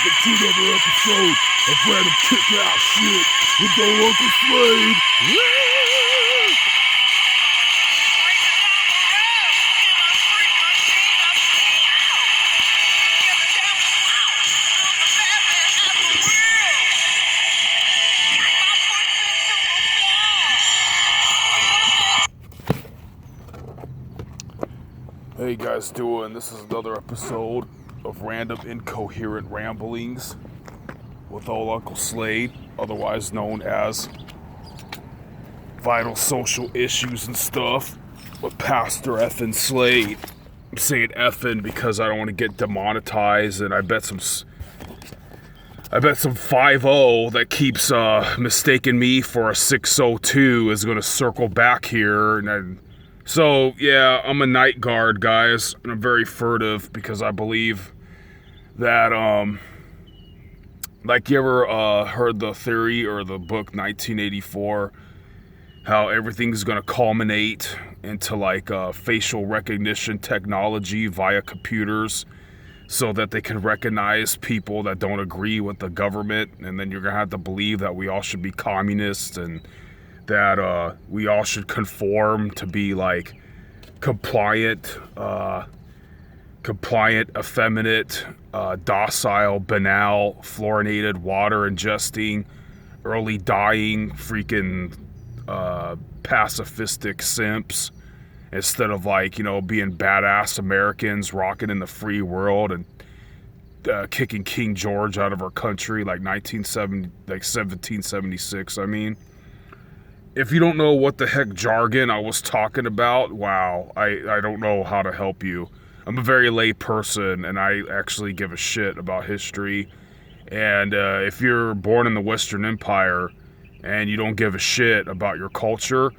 welcome to another episode of Random Kick-Out Shit with the Uncle Slade. Woo! How you guys doing? This is another episode of Random Incoherent Ramblings with old Uncle Slade, otherwise known as Vital Social Issues and Stuff with Pastor effing Slade. I'm saying effing because I don't want to get demonetized, and I bet some 5-0 that keeps mistaking me for a 602 is going to circle back here. So, yeah, I'm a night guard, guys, and I'm very furtive because I believe that, like, you ever heard the theory or the book 1984, how everything's going to culminate into, like, facial recognition technology via computers so that they can recognize people that don't agree with the government, and then you're going to have to believe that we all should be communists and that we all should conform to be like compliant, effeminate, docile, banal, fluorinated, water ingesting, early dying, freaking pacifistic simps, instead of like, you know, being badass Americans rocking in the free world and kicking King George out of our country like 1776. I mean, if you don't know what the heck jargon I was talking about, wow, I don't know how to help you. I'm a very lay person, and I actually give a shit about history. And if you're born in the Western Empire and you don't give a shit about your culture,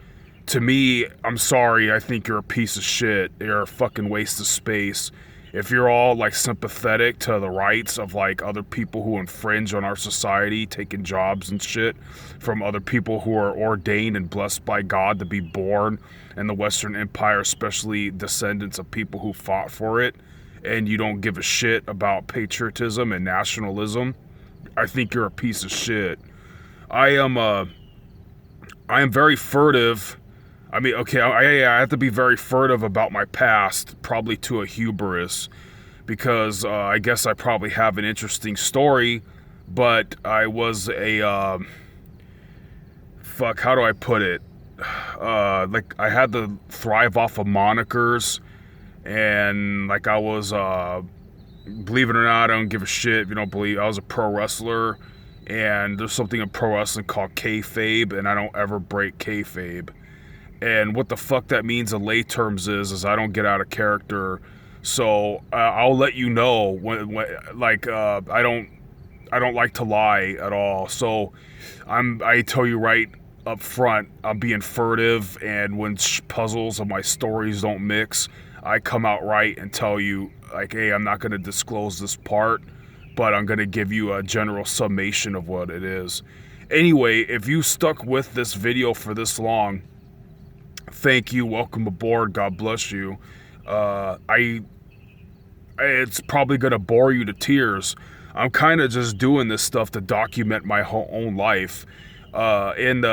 to me, I'm sorry, I think you're a piece of shit. You're a fucking waste of space. If you're all like sympathetic to the rights of like other people who infringe on our society, taking jobs and shit from other people who are ordained and blessed by God to be born in the Western Empire, especially descendants of people who fought for it, and you don't give a shit about patriotism and nationalism, I think you're a piece of shit. I am very furtive. I mean, okay, I have to be very furtive about my past, probably to a hubris, because I guess I probably have an interesting story, but I was a, how do I put it? Like, I had to thrive off of monikers, and, like, I was, believe it or not, I don't give a shit if you don't believe, I was a pro wrestler, and there's something in pro wrestling called kayfabe, and I don't ever break kayfabe. And what the fuck that means in lay terms is I don't get out of character. So I'll let you know when like I don't like to lie at all. So I tell you right up front, I'm being furtive, and when puzzles of my stories don't mix, I come out right and tell you like, hey, I'm not going to disclose this part, but I'm going to give you a general summation of what it is. Anyway, if you stuck with this video for this long, thank you, welcome aboard, God bless you. It's probably gonna bore you to tears. I'm kind of just doing this stuff to document my own life. Growing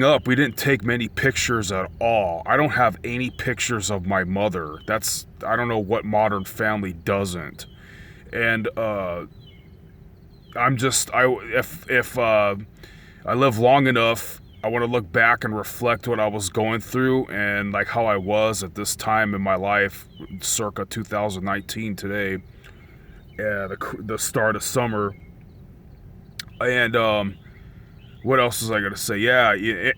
up, we didn't take many pictures at all. I don't have any pictures of my mother. I don't know what modern family doesn't. And if I live long enough, I want to look back and reflect what I was going through and like how I was at this time in my life, circa 2019 today, the start of summer. And what else is I going to say? Yeah,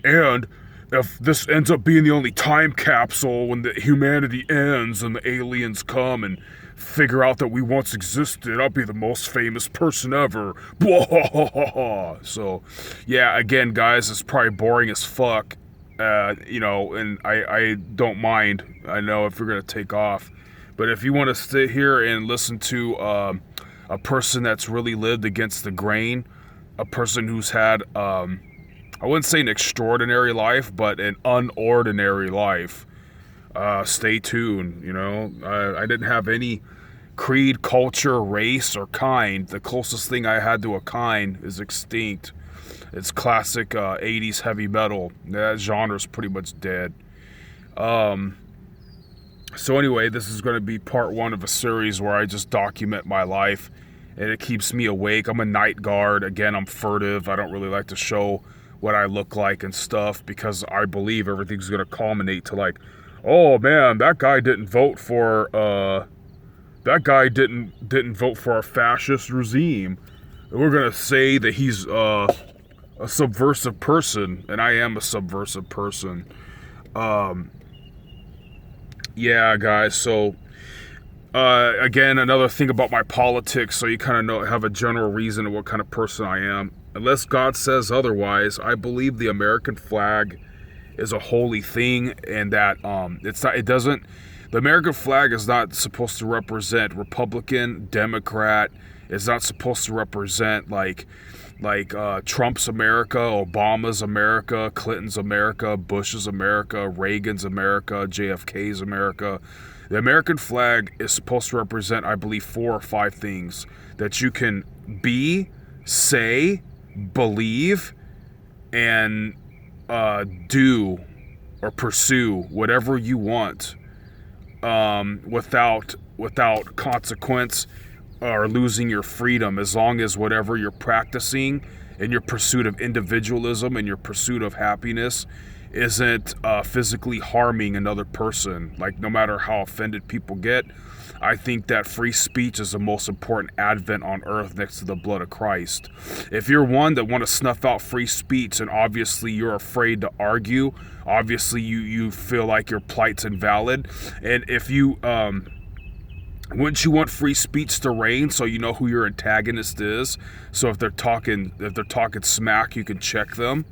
and if this ends up being the only time capsule when the humanity ends and the aliens come and figure out that we once existed, I'll be the most famous person ever. So, yeah, again, guys, it's probably boring as fuck, you know, and I don't mind. I know if you're going to take off. But if you want to sit here and listen to a person that's really lived against the grain, a person who's had, I wouldn't say an extraordinary life, but an unordinary life, stay tuned. You know, I didn't have any creed, culture, race, or kind. The closest thing I had to a kind is extinct. It's classic 80s heavy metal. That genre is pretty much dead. So anyway, this is going to be part 1 of a series where I just document my life, and it keeps me awake. I'm a night guard. Again, I'm furtive. I don't really like to show what I look like and stuff, because I believe everything's going to culminate to like, oh man, that guy didn't vote for a fascist regime. We're going to say that he's a subversive person, and I am a subversive person. Yeah, guys, so again, another thing about my politics, so you kind of have a general reason of what kind of person I am. Unless God says otherwise, I believe the American flag is a holy thing, and that the American flag is not supposed to represent Republican, Democrat. It's not supposed to represent like Trump's America, Obama's America, Clinton's America, Bush's America, Reagan's America, JFK's America. The American flag is supposed to represent, I believe, 4 or 5 things that you can be, say, believe, and do or pursue whatever you want without consequence or losing your freedom, as long as whatever you're practicing in your pursuit of individualism and your pursuit of happiness isn't physically harming another person. Like, no matter how offended people get, I think that free speech is the most important advent on earth next to the blood of Christ. If you're one that want to snuff out free speech, and obviously you're afraid to argue, obviously you feel like your plight's invalid, and if you wouldn't you want free speech to reign, so you know who your antagonist is? So if they're talking smack, you can check them.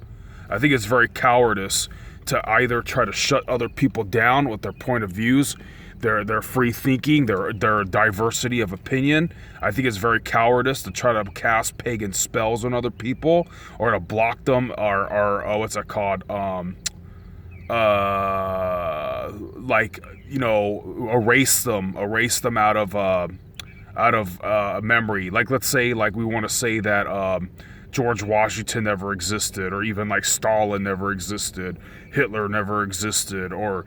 I think it's very cowardice to either try to shut other people down with their point of views, their free thinking, their diversity of opinion. I think it's very cowardice to try to cast pagan spells on other people, or to block them, or what's that called? Like, you know, erase them out of memory. Like, let's say, like, we want to say that George Washington never existed, or even like Stalin never existed, Hitler never existed, or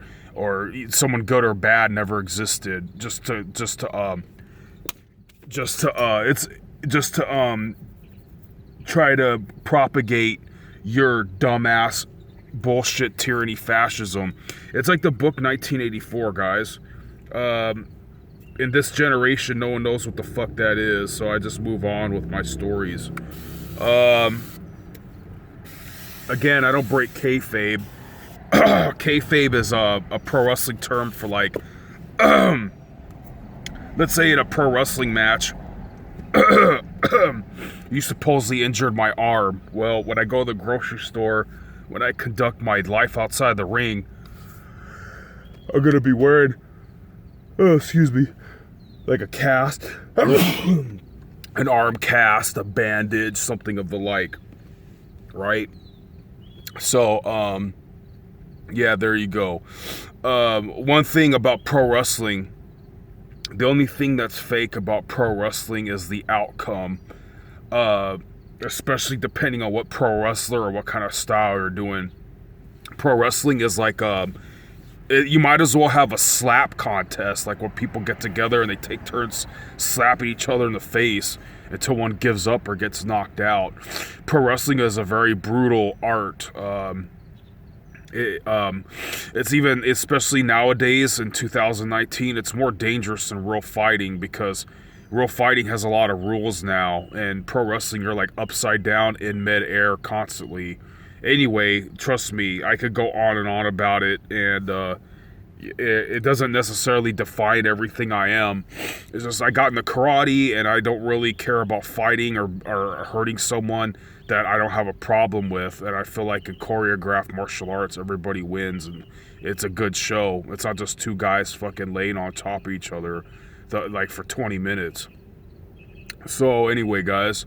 someone good or bad never existed. Just to try to propagate your dumbass bullshit tyranny fascism. It's like the book 1984, guys. In this generation, no one knows what the fuck that is, so I just move on with my stories. Again, I don't break kayfabe. Kayfabe is a pro wrestling term for, like, let's say in a pro wrestling match, you supposedly injured my arm. Well, when I go to the grocery store, when I conduct my life outside the ring, I'm gonna be wearing, like a cast, an arm cast, a bandage, something of the like, right? So, yeah, there you go. One thing about pro wrestling, the only thing that's fake about pro wrestling is the outcome, especially depending on what pro wrestler or what kind of style you're doing. Pro wrestling is like, you might as well have a slap contest, like when people get together and they take turns slapping each other in the face until one gives up or gets knocked out. Pro wrestling is a very brutal art. It's even, especially nowadays in 2019, it's more dangerous than real fighting, because real fighting has a lot of rules now, and pro wrestling, you're like upside down in mid-air constantly. Anyway, trust me, I could go on and on about it, and it doesn't necessarily define everything I am. It's just I got into karate, and I don't really care about fighting or hurting someone that I don't have a problem with, and I feel like in choreographed martial arts, everybody wins, and it's a good show. It's not just two guys fucking laying on top of each other, like, for 20 minutes. So anyway, guys,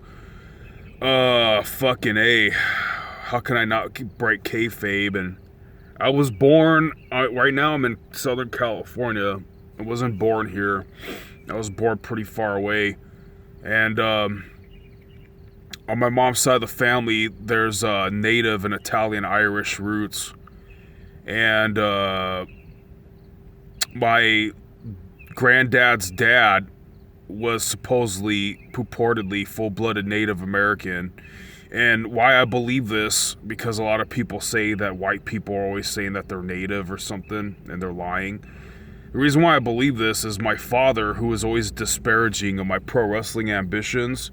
fucking A, how can I not break kayfabe? And I was born, right now I'm in Southern California. I wasn't born here. I was born pretty far away. And on my mom's side of the family, there's Native and Italian Irish roots. And my granddad's dad was purportedly full-blooded Native American. And why I believe this, because a lot of people say that white people are always saying that they're Native or something, and they're lying. The reason why I believe this is my father, who was always disparaging of my pro wrestling ambitions.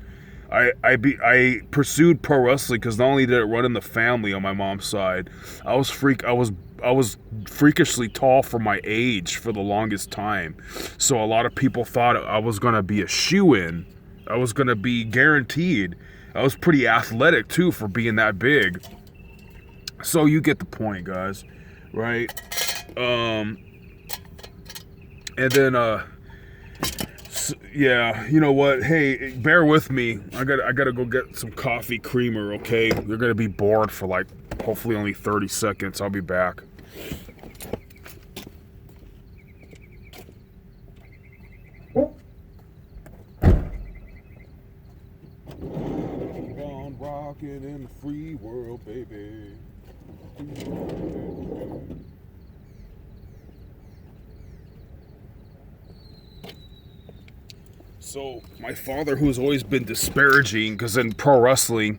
I pursued pro wrestling because not only did it run in the family on my mom's side, I was freakishly tall for my age for the longest time. So a lot of people thought I was gonna be a shoo-in. I was gonna be guaranteed. I was pretty athletic too for being that big. So you get the point, guys, right? And then yeah, you know what? Hey, bear with me. I gotta go get some coffee creamer, okay? You're gonna be bored for like hopefully only 30 seconds. I'll be back. Keep on rocking in the free world, baby. So my father, who's always been disparaging, because in pro wrestling,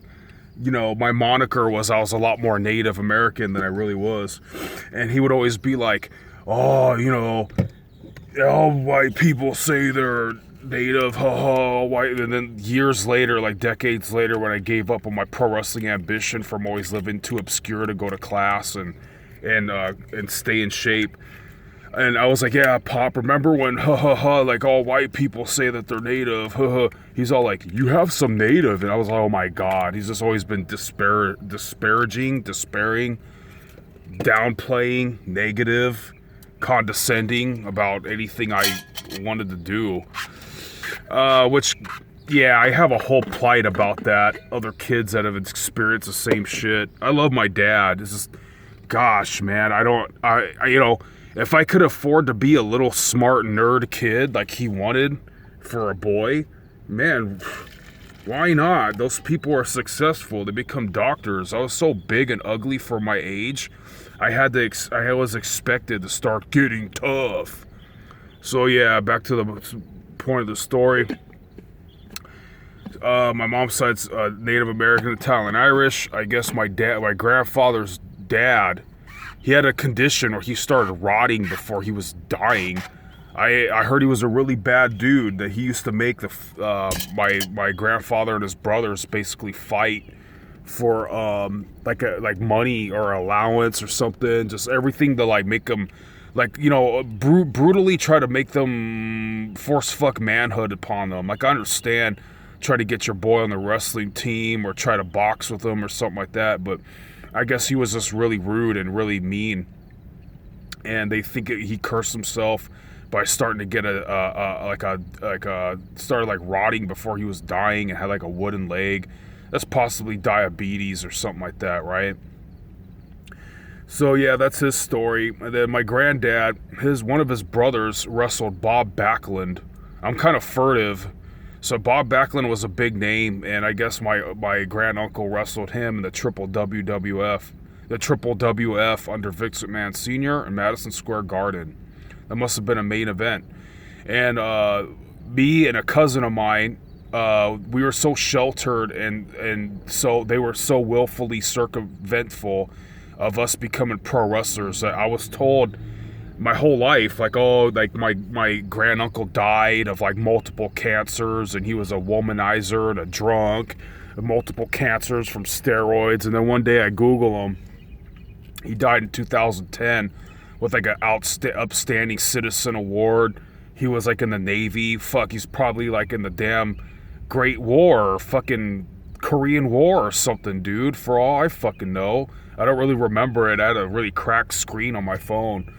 you know, my moniker was I was a lot more Native American than I really was. And he would always be like, oh, you know, all white people say they're Native, haha, white. And then years later, like decades later, when I gave up on my pro wrestling ambition from always living too obscure to go to class and stay in shape, and I was like, yeah, Pop, remember when, like all white people say that they're Native, He's all like, you have some Native. And I was like, oh my God. He's just always been disparaging, despairing, downplaying, negative, condescending about anything I wanted to do. Which, yeah, I have a whole plight about that. Other kids that have experienced the same shit. I love my dad. It's just, gosh, man, you know, if I could afford to be a little smart nerd kid like he wanted for a boy, man, why not? Those people are successful. They become doctors. I was so big and ugly for my age. I was expected to start getting tough. So yeah, back to the point of the story. My mom's side's Native American, Italian, Irish. I guess my grandfather's dad, he had a condition where he started rotting before he was dying. I heard he was a really bad dude, that he used to make my grandfather and his brothers basically fight for like money or allowance or something, just everything to like make them, like, you know, brutally try to make them force fuck manhood upon them. Like, I understand, try to get your boy on the wrestling team or try to box with him or something like that, but I guess he was just really rude and really mean, and they think he cursed himself by starting to get started like rotting before he was dying and had like a wooden leg. That's possibly diabetes or something like that, right? So yeah, that's his story. And then my granddad, one of his brothers wrestled Bob Backlund. I'm kind of furtive. So Bob Backlund was a big name, and I guess my granduncle wrestled him in the triple WWF under Vince McMahon Sr. in Madison Square Garden. That must have been a main event. And me and a cousin of mine, we were so sheltered, and so they were so willfully circumventful of us becoming pro wrestlers that I was told my whole life, like, oh, like my granduncle died of like multiple cancers, and he was a womanizer and a drunk, and multiple cancers from steroids. And then one day I Google him, he died in 2010 with like an upstanding citizen award. He was like in the Navy. Fuck, he's probably like in the damn Great War or fucking Korean War or something, dude, for all I fucking know. I don't really remember it. I had a really cracked screen on my phone.